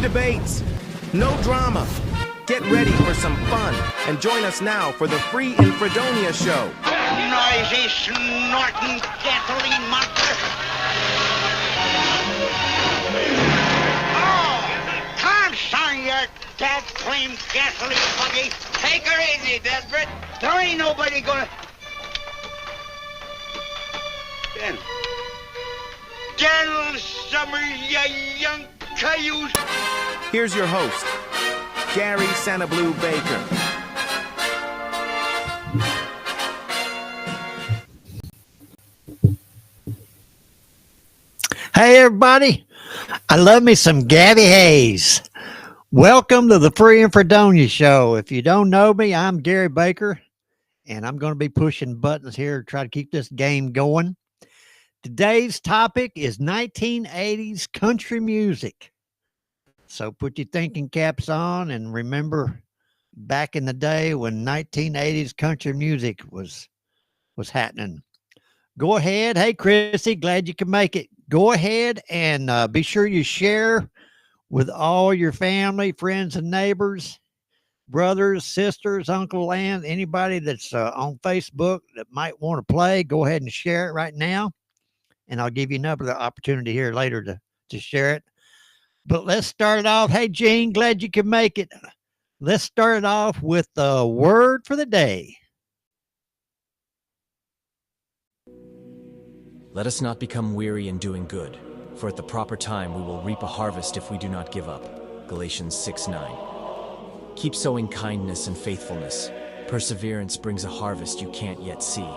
debates, no drama. Get ready for some fun and join us now for the free in Fredonia Show. Noisy, snorting gasoline monster. Oh, come on, you dad-claim gasoline buggy. Take her easy, Desperate. There ain't nobody gonna... General Summer, you young cayuse. Here's your host, Gary SannaBlue Baker. Hey everybody, I love me some Gabby Hayes. Welcome to the Free in Fredonia Show. If you don't know me, I'm Gary Baker, and I'm going to be pushing buttons here to try to keep this game going. Today's topic is 1980s country music. So put your thinking caps on and remember back in the day when 1980s country music was happening. Go ahead. Hey, Chrissy, glad you can make it. Go ahead and be sure you share with all your family, friends, and neighbors, brothers, sisters, uncle, aunt, anybody that's on Facebook that might want to play. Go ahead and share it right now. And I'll give you another opportunity here later to share it. But let's start it off. Hey, Gene, glad you can make it. Let's start it off with the word for the day. Let us not become weary in doing good, for at the proper time we will reap a harvest if we do not give up. Galatians 6:9. Keep sowing kindness and faithfulness. Perseverance brings a harvest you can't yet see.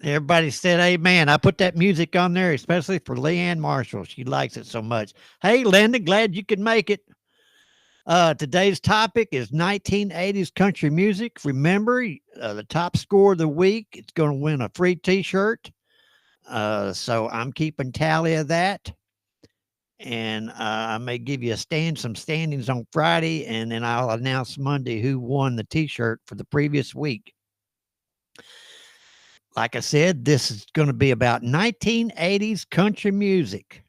Everybody said amen. I put that music on there, especially for Leanne Marshall. She likes it so much. Hey, Linda, glad you could make it. Today's topic is 1980s country music. Remember, the top score of the week, it's going to win a free t-shirt. So I'm keeping tally of that. And I may give you some standings on Friday, and then I'll announce Monday who won the t-shirt for the previous week. Like I said, this is going to be about 1980s country music.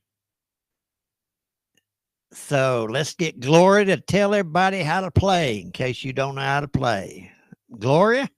So let's get Gloria to tell everybody how to play in case you don't know how to play. Gloria?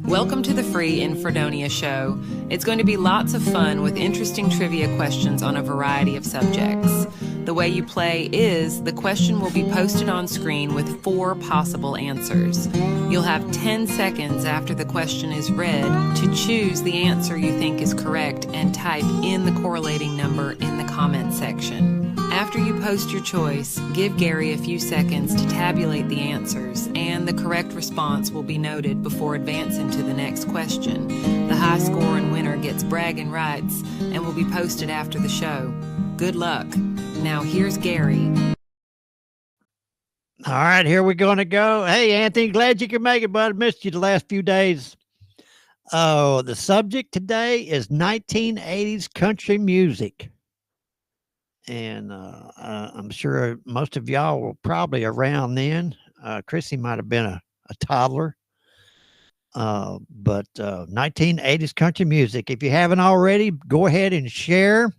Welcome to the Free in Fredonia Show. It's going to be lots of fun with interesting trivia questions on a variety of subjects. The way you play is the question will be posted on screen with 4 possible answers. You'll have 10 seconds after the question is read to choose the answer you think is correct and type in the correlating number in the comment section. After you post your choice, give Gary a few seconds to tabulate the answers, and the correct response will be noted before advancing to the next question. The high score and winner gets bragging rights and will be posted after the show. Good luck. Now here's Gary. All right, here we're going to go. Hey, Anthony, glad you can make it, bud. I missed you the last few days. Oh, the subject today is 1980s country music. And I'm sure most of y'all were probably around then. Chrissy might have been a toddler. But 1980s country music. If you haven't already, go ahead and share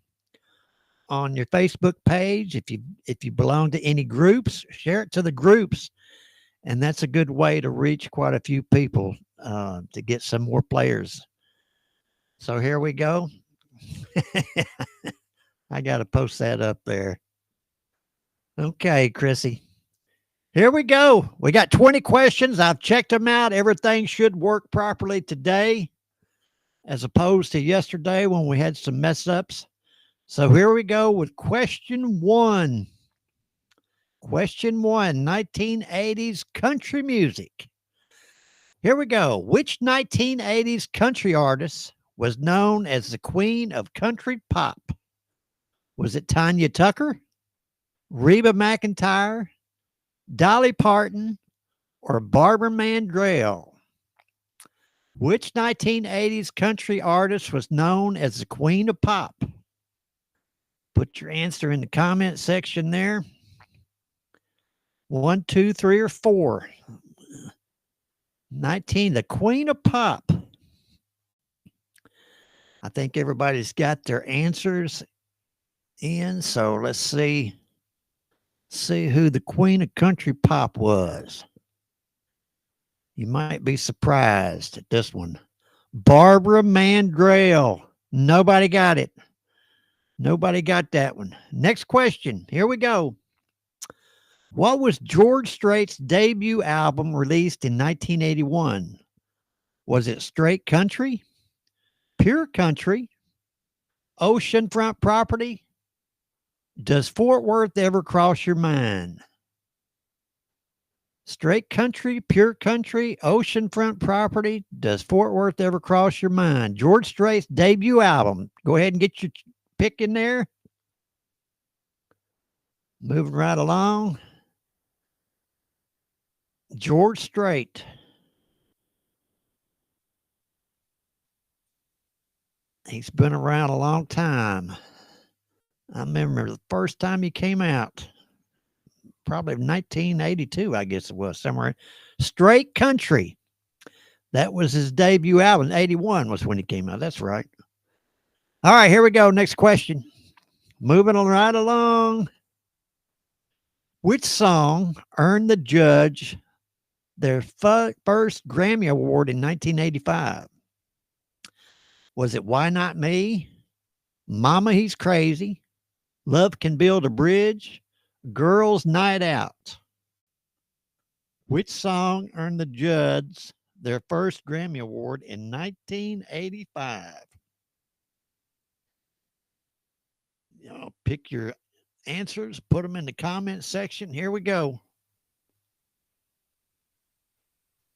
on your Facebook page. If you belong to any groups, share it to the groups. And that's a good way to reach quite a few people to get some more players. So here we go. I got to post that up there. Okay, Chrissy. Here we go. We got 20 questions. I've checked them out. Everything should work properly today as opposed to yesterday when we had some mess ups. So here we go with question 1. Question 1, 1980s country music. Here we go. Which 1980s country artist was known as the queen of country pop? Was it Tanya Tucker, Reba McEntire, Dolly Parton, or Barbara Mandrell? Which 1980s country artist was known as the queen of pop? Put your answer in the comment section there. 1, 2, 3, or 4. 19, the queen of pop. I think everybody's got their answers in. So let's see who the queen of country pop was. You might be surprised at this one. Barbara Mandrell. Nobody got it. Nobody got that one. Next question. Here we go. What was George Strait's debut album released in 1981? Was it Straight Country, Pure Country, Oceanfront Property? Does Fort Worth ever cross your mind? Straight Country, Pure Country, Oceanfront Property. Does Fort Worth ever cross your mind? George Strait's debut album. Go ahead and get your pick in there. Moving right along. George Strait. He's been around a long time. I remember the first time he came out, probably 1982, I guess it was, somewhere. Straight Country. That was his debut album. 81 was when he came out. That's right. All right, here we go. Next question. Moving right along. Which song earned the Judge their first Grammy Award in 1985? Was it Why Not Me? Mama, He's Crazy? Love Can Build a Bridge? Girls Night Out? Which song earned the Judds their first Grammy Award in 1985? Pick your answers, put them in the comment section. Here we go.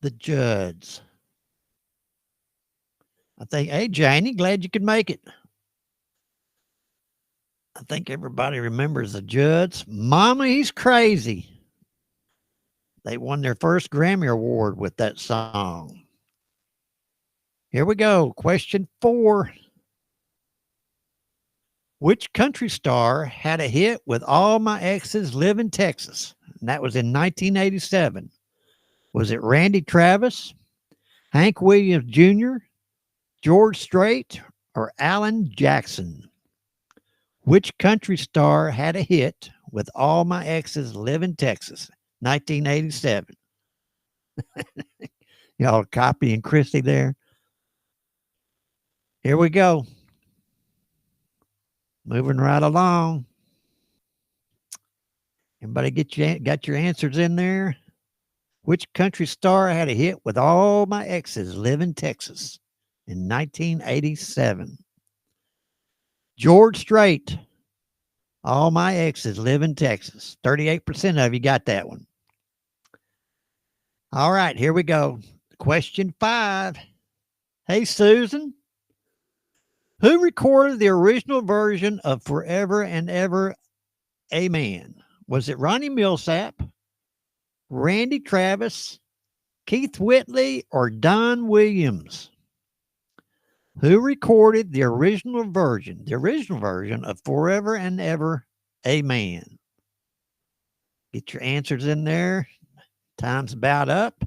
The Judds. I think, hey, Janie, glad you could make it. I think everybody remembers the Judds. Mama, He's Crazy. They won their first Grammy Award with that song. Here we go. Question 4. Which country star had a hit with All My Exes Live in Texas? And that was in 1987. Was it Randy Travis, Hank Williams Jr., George Strait, or Alan Jackson? Which country star had a hit with All My Exes Live in Texas? 1987. Y'all copying Christy there. Here we go. Moving right along. Everybody got your answers in there? Which country star had a hit with All My Exes Live in Texas in 1987? George Strait. All My Exes Live in Texas. 38% of you got that one. All right, here we go. Question 5. Hey, Susan. Who recorded the original version of Forever and Ever Amen? Was it Ronnie Millsap, Randy Travis, Keith Whitley, or Don Williams? Who recorded the original version of Forever and Ever Amen? Get your answers in there. Time's about up.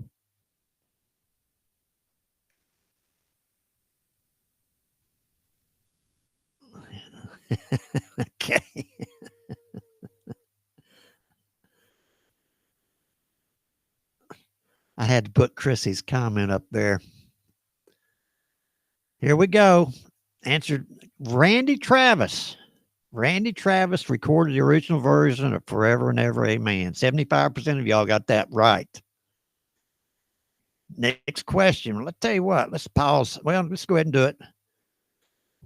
Okay. I had to put Chrissy's comment up there. Here we go. Answered Randy Travis. Randy Travis recorded the original version of Forever and Ever Amen. 75% of y'all got that right. Next question. Let's tell you what. Let's pause. Well, let's go ahead and do it.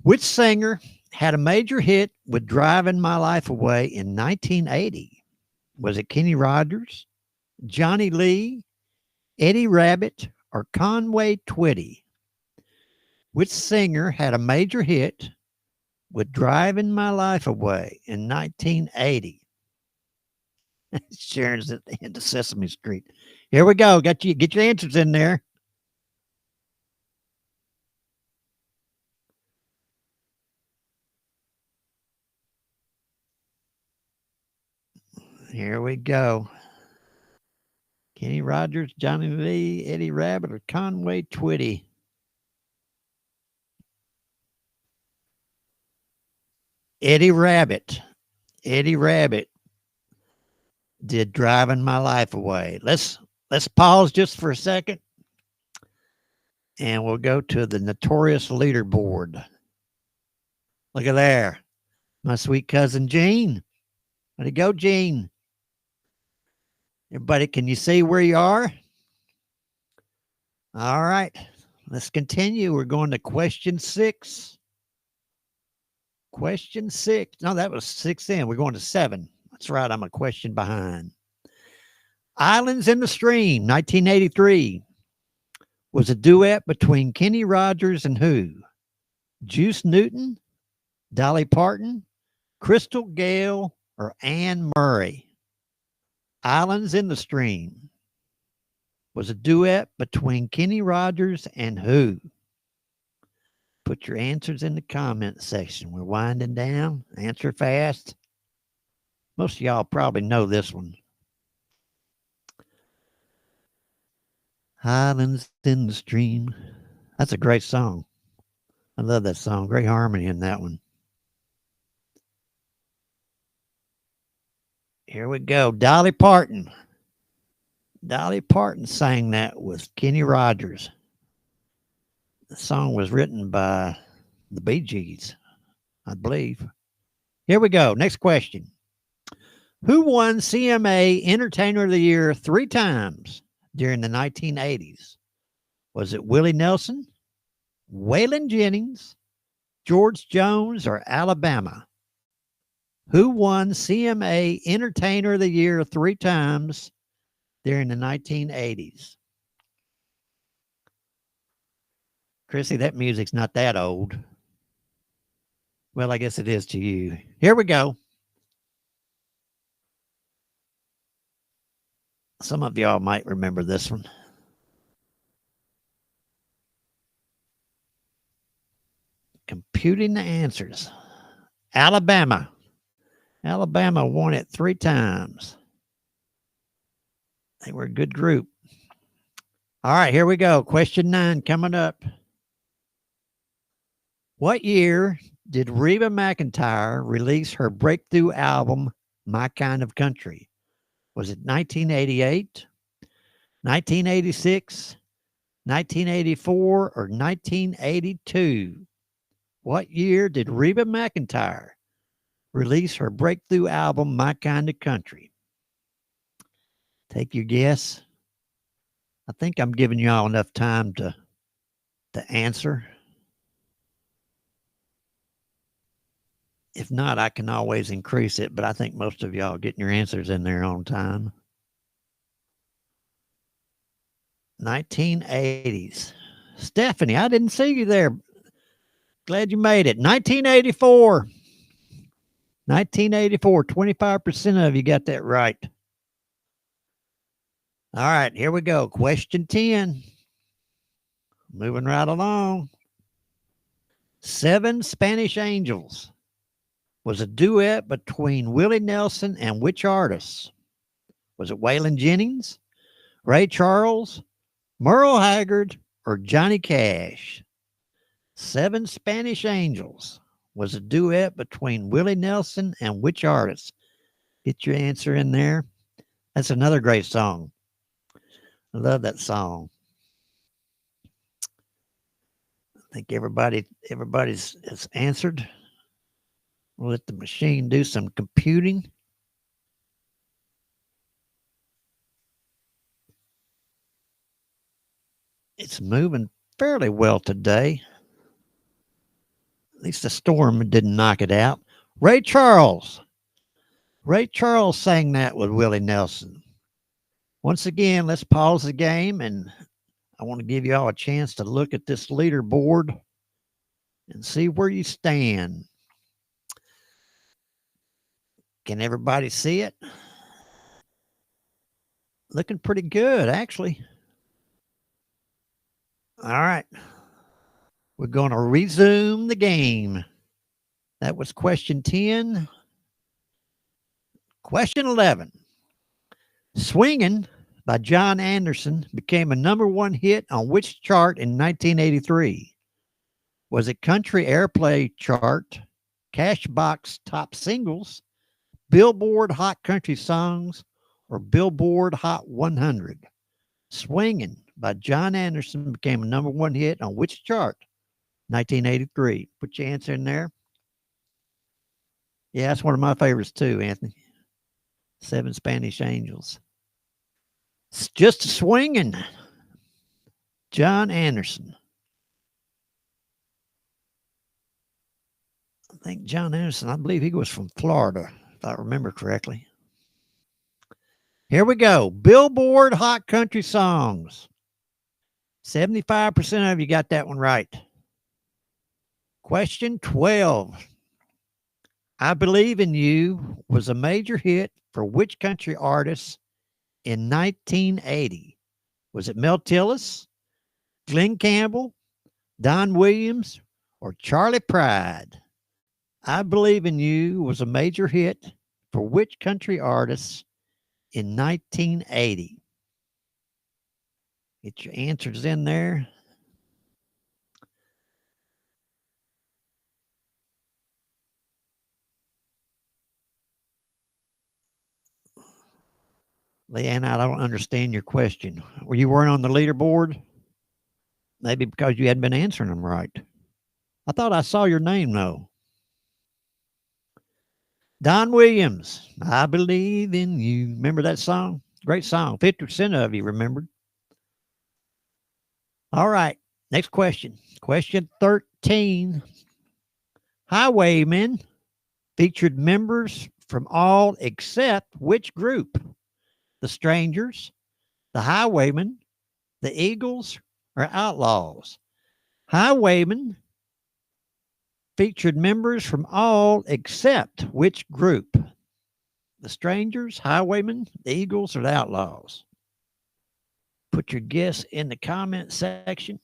Which singer had a major hit with Driving My Life Away in 1980? Was it Kenny Rogers, Johnny Lee, Eddie Rabbitt, or Conway Twitty? Which singer had a major hit with Driving My Life Away in 1980? Sharon's at the end of Sesame Street. Here we go. Get your answers in there. Here we go. Kenny Rogers, Johnny Lee, Eddie Rabbitt, or Conway Twitty? Eddie Rabbit. Eddie Rabbit did Driving My Life Away. Let's pause just for a second, and we'll go to the Notorious Leaderboard. Look at there. My sweet cousin Gene. Where'd he go, Gene? Everybody, can you see where you are? All right. Let's continue. We're going to question 6. Question 6. No, that was 6 in. We're going to 7. That's right. I'm a question behind. Islands in the Stream, 1983, was a duet between Kenny Rogers and who? Juice Newton, Dolly Parton, Crystal Gale, or Anne Murray? Islands in the Stream was a duet between Kenny Rogers and who? Put your answers in the comment section. We're winding down. Answer fast. Most of y'all probably know this one. Islands in the Stream. That's a great song. I love that song. Great harmony in that one. Here we go. Dolly Parton. Dolly Parton sang that with Kenny Rogers. The song was written by the Bee Gees, I believe. Here we go. Next question. Who won CMA Entertainer of the Year 3 times during the 1980s? Was it Willie Nelson, Waylon Jennings, George Jones, or Alabama? Who won CMA Entertainer of the Year 3 times during the 1980s? Chrissy, that music's not that old. Well, I guess it is to you. Here we go. Some of y'all might remember this one. Computing the answers. Alabama. Alabama won it 3 times. They were a good group. All right, here we go. Question 9 coming up. What year did Reba McEntire release her breakthrough album, My Kind of Country? Was it 1988, 1986, 1984, or 1982? What year did Reba McEntire release her breakthrough album, My Kind of Country? Take your guess. I think I'm giving you all enough time to answer. If not, I can always increase it, but I think most of y'all getting your answers in there on time. 1980s. Stephanie, I didn't see you there. Glad you made it. 1984. 1984. 25% of you got that right. All right, here we go. Question 10. Moving right along. 7 Spanish Angels was a duet between Willie Nelson and which artists? Was it Waylon Jennings, Ray Charles, Merle Haggard, or Johnny Cash? 7 Spanish Angels was a duet between Willie Nelson and which artists? Get your answer in there. That's another great song. I love that song. I think everybody's has answered. We'll let the machine do some computing. It's moving fairly well today. At least the storm didn't knock it out. Ray Charles. Ray Charles sang that with Willie Nelson. Once again, let's pause the game, and I want to give you all a chance to look at this leaderboard and see where you stand. Can everybody see it? Looking pretty good, actually. All right. We're going to resume the game. That was question 10. Question 11. Swingin' by John Anderson became a #1 hit on which chart in 1983? Was it Country Airplay chart, Cashbox Top Singles, Billboard Hot Country Songs, or Billboard Hot 100? Swingin' by John Anderson became a #1 hit on which chart? 1983. Put your answer in there. Yeah, that's one of my favorites too, Anthony. 7 Spanish Angels. It's just swinging. John Anderson. I think John Anderson, I believe he was from Florida, if I remember correctly. Here we go. Billboard Hot Country Songs. 75% of you got that one right. Question 12. I Believe in You was a major hit for which country artist in 1980? Was it Mel Tillis, Glenn Campbell, Don Williams, or Charlie Pride? I Believe in You was a major hit for which country artist in 1980? Get your answers in there. Leanne, I don't understand your question. Were you weren't on the leaderboard? Maybe because you hadn't been answering them right. I thought I saw your name, though. Don Williams, I Believe in You. Remember that song? Great song. 50% of you remembered. All right. Next question. Question 13. Highwaymen featured members from all except which group? The Strangers, the Highwaymen, the Eagles, or Outlaws? Highwaymen featured members from all except which group? The Strangers, Highwaymen, the Eagles, or the Outlaws? Put your guess in the comment section.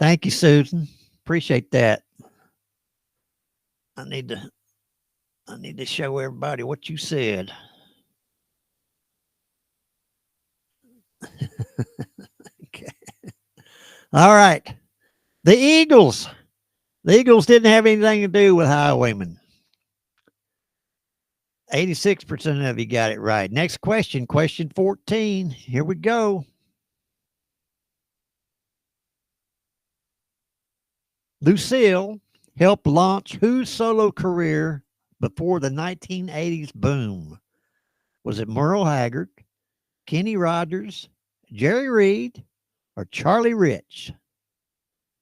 Thank you, Susan. Appreciate that. I need to show everybody what you said. Okay. All right. The Eagles. The Eagles didn't have anything to do with Highwaymen. 86% of you got it right. Next question, question 14. Here we go. Lucille helped launch whose solo career before the 1980s boom? Was it Merle Haggard, Kenny Rogers, Jerry Reed, or Charlie Rich?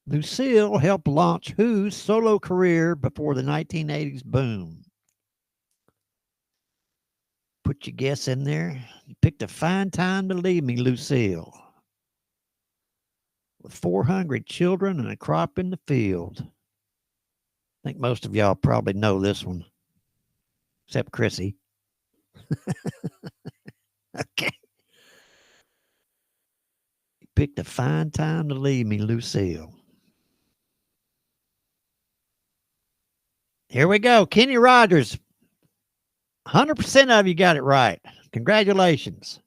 Lucille helped launch whose solo career before the 1980s boom? Put your guess in there. You picked a fine time to leave me, Lucille. With 4 hungry children and a crop in the field. I think most of y'all probably know this one, except Chrissy. Okay. You picked a fine time to leave me, Lucille. Here we go. Kenny Rogers. 100% of you got it right. Congratulations.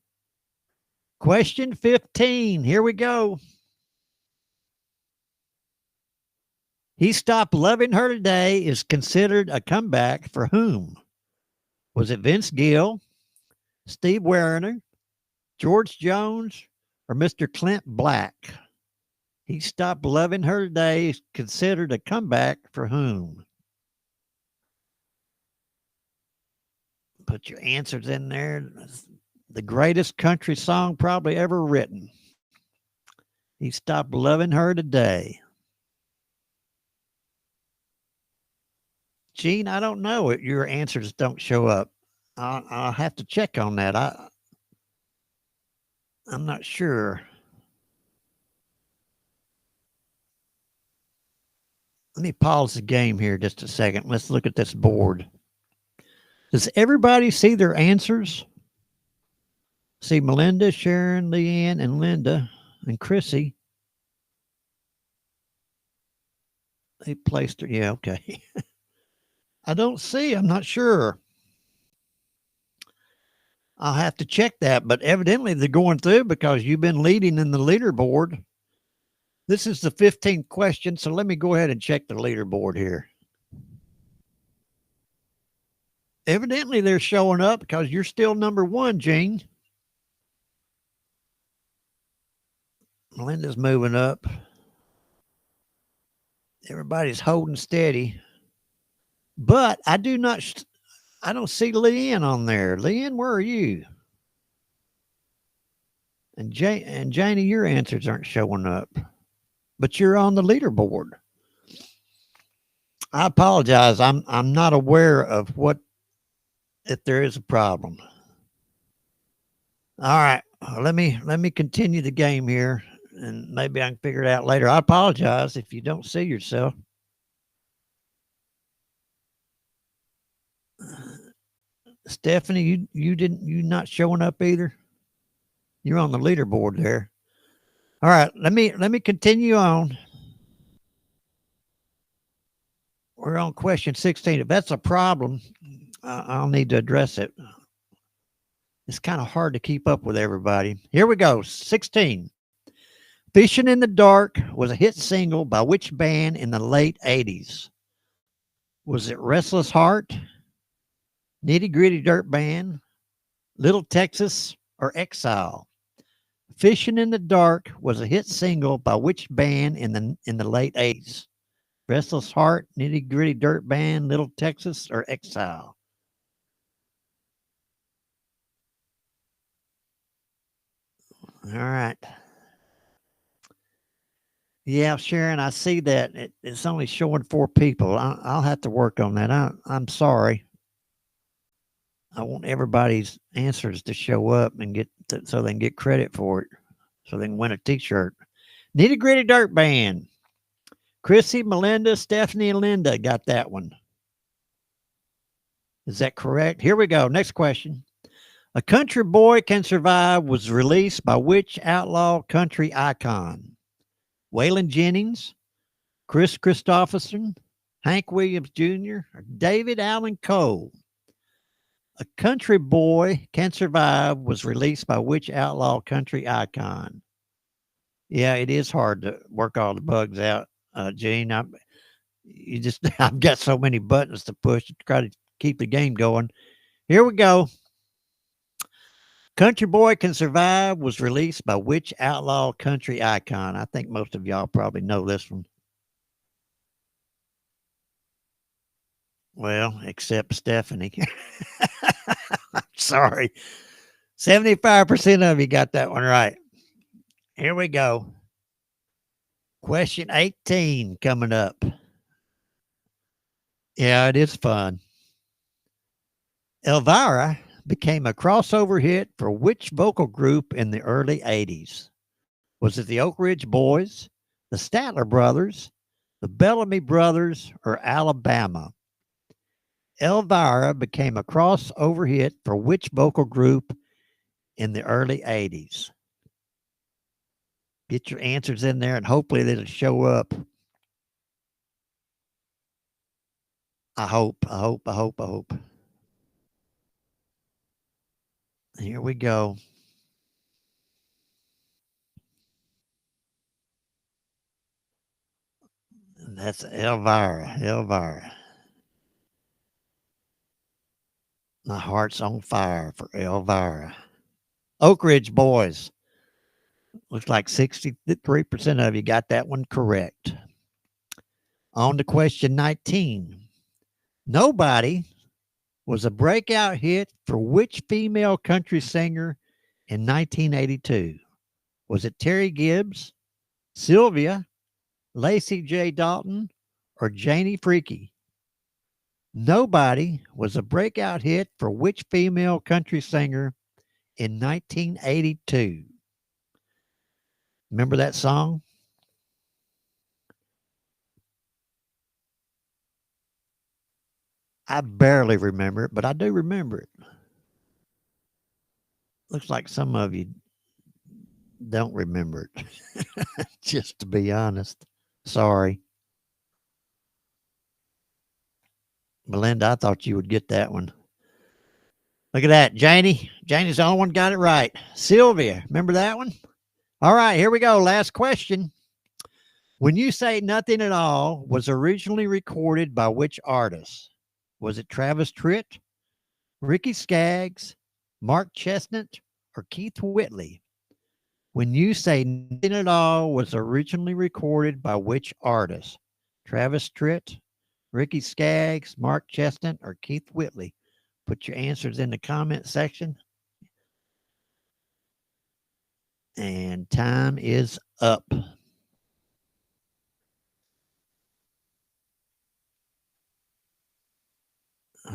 Question 15. Here we go. He Stopped Loving Her Today is considered a comeback for whom? Was it Vince Gill, Steve Werner, George Jones, or Mr. Clint Black? He Stopped Loving Her Today is considered a comeback for whom? Put your answers in there. The greatest country song probably ever written. He Stopped Loving Her Today. Gene, I don't know. Your answers don't show up. I'll have to check on that. I'm not sure. Let me pause the game here just a second. Let's look at this board. Does everybody see their answers? See Melinda, Sharon, Leanne, and Linda, and Chrissy. They placed her. Yeah, okay. I don't see. I'm not sure. I'll have to check that, but evidently they're going through because you've been leading in the leaderboard. This is the 15th question, so let me go ahead and check the leaderboard here. Evidently, they're showing up because you're still number one, Gene. Melinda's moving up. Everybody's holding steady. But I don't see Leanne on there. Leanne, where are you? And Janie, your answers aren't showing up. But you're on the leaderboard. I apologize. I'm not aware of if there is a problem. All right. Let me continue the game here, and maybe I can figure it out later. I apologize if you don't see yourself. Stephanie, you not showing up either. You're on the leaderboard there. All right, let me continue on. We're on question 16. If that's a problem, I'll need to address it. It's kind of hard to keep up with everybody. Here we go. 16. Fishing in the Dark was a hit single by which band in the late 80s? Was it Restless Heart, Nitty Gritty Dirt Band, Little Texas, or Exile? Fishing in the Dark was a hit single by which band in the late 80s? Restless Heart, Nitty Gritty Dirt Band, Little Texas, or Exile? All right. Yeah, Sharon, I see that. It's only showing 4 people. I'll have to work on that. I'm sorry. I want everybody's answers to show up and so they can get credit for it, so they can win a T-shirt. Nitty Gritty Dirt Band. Chrissy, Melinda, Stephanie, and Linda got that one. Is that correct? Here we go. Next question. A Country Boy Can Survive was released by which outlaw country icon? Waylon Jennings, Chris Christopherson, Hank Williams Jr., or David Allan Coe? A Country Boy Can Survive was released by which outlaw country icon? Yeah, it is hard to work all the bugs out, Gene. I've got so many buttons to push to try to keep the game going. Here we go. Country Boy Can Survive was released by which outlaw country icon? I think most of y'all probably know this one. Well, except Stephanie. I'm sorry. 75% of you got that one right. Here we go. Question 18 coming up. Yeah, it is fun. Elvira became a crossover hit for which vocal group in the early 80s? Was it the Oak Ridge Boys, the Statler Brothers, the Bellamy Brothers, or Alabama? Elvira became a crossover hit for which vocal group in the early 80s? Get your answers in there and hopefully it'll show up. I hope. Here we go. That's Elvira. My heart's on fire for Elvira. Oak Ridge Boys. Looks like 63% of you got that one correct. On to question 19. Nobody was a breakout hit for which female country singer in 1982? Was it Terry Gibbs, Sylvia, Lacey J. Dalton, or Janie Freaky? Nobody was a breakout hit for which female country singer in 1982? Remember that song? I barely remember it, but I do remember it. Looks like some of you don't remember it. Just to be honest. Sorry. Melinda, I thought you would get that one. Look at that. Janie. Janie's the only one got it right. Sylvia. Remember that one? All right, here we go. Last question. When You Say Nothing at All was originally recorded by which artist? Was it Travis Tritt, Ricky Skaggs, Mark Chestnut, or Keith Whitley? When You Say Nothing at All was originally recorded by which artist? Travis Tritt, Ricky Skaggs, Mark Chestnut, or Keith Whitley? Put your answers in the comment section. And time is up. All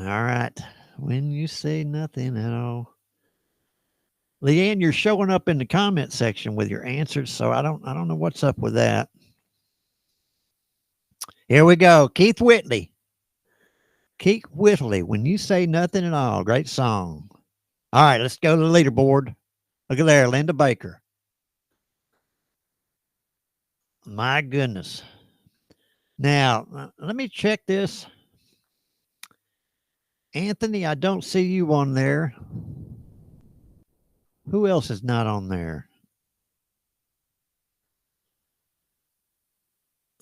right. When You Say Nothing at All. Leanne, you're showing up in the comment section with your answers, so I don't know what's up with that. Here we go. Keith Whitley. Keith Whitley, When You Say Nothing at All. Great song. All right, let's go to the leaderboard. Look at there, Linda Baker. My goodness. Now, let me check this. Anthony, I don't see you on there. Who else is not on there?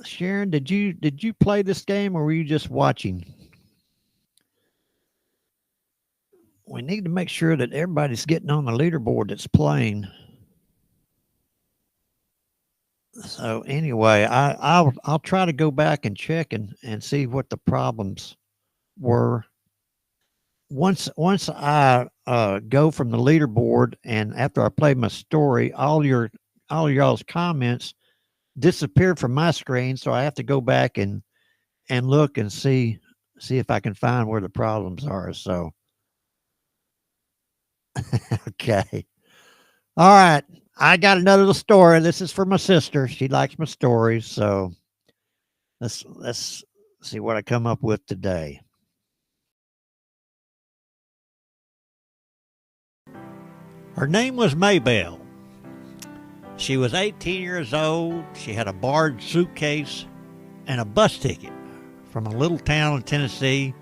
Sharon, did you play this game or were you just watching? We need to make sure that everybody's getting on the leaderboard that's playing. So anyway, I'll try to go back and check and see what the problems were. Once I go from the leaderboard and after I play my story, all y'all's comments disappear from my screen, so I have to go back and look and see if I can find where the problems are. So okay. All right. I got another little story. This is for my sister. She likes my stories, so let's see what I come up with today. Her name was Maybelle. She was 18 years old. She had a barred suitcase and a bus ticket from a little town in Tennessee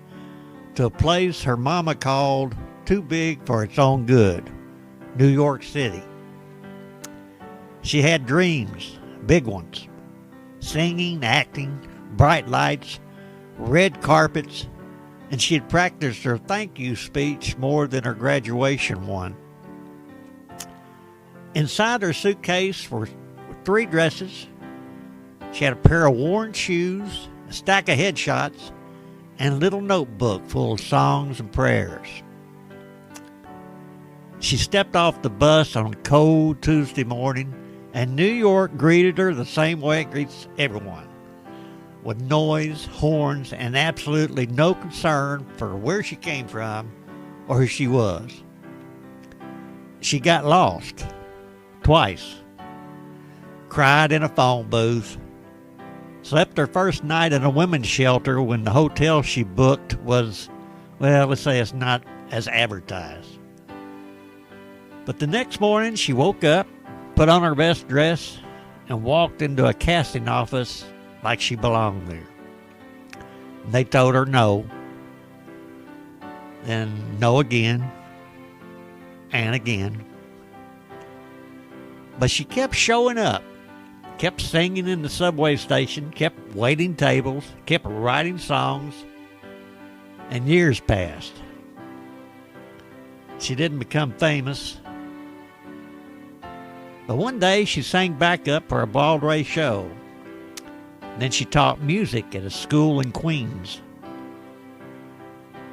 to a place her mama called too big for its own good, New York City. She had dreams, big ones, singing, acting, bright lights, red carpets, and she had practiced her thank you speech more than her graduation one. Inside her suitcase were 3 dresses. She had a pair of worn shoes, a stack of headshots, and a little notebook full of songs and prayers. She stepped off the bus on a cold Tuesday morning, and New York greeted her the same way it greets everyone, with noise, horns, and absolutely no concern for where she came from or who she was. She got lost twice, cried in a phone booth, slept her first night in a women's shelter when the hotel she booked was, well, let's say it's not as advertised. But the next morning she woke up, put on her best dress, and walked into a casting office like she belonged there. They told her no, and no again, and again. But she kept showing up, kept singing in the subway station, kept waiting tables, kept writing songs, and years passed. She didn't become famous. But one day she sang backup for a Broadway show. Then she taught music at a school in Queens.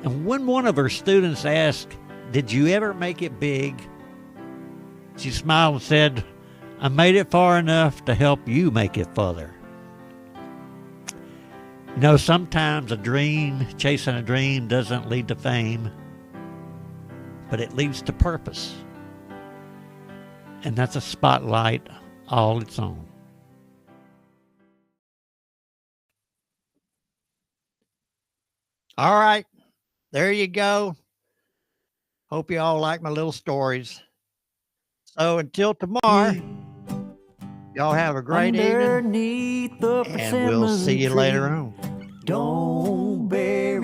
And when one of her students asked, "Did you ever make it big?" she smiled and said, "I made it far enough to help you make it further." You know, sometimes chasing a dream doesn't lead to fame, but it leads to purpose. And that's a spotlight all its own. All right, there you go. Hope you all like my little stories. So until tomorrow, y'all have a great evening, and we'll see you later on. Don't beg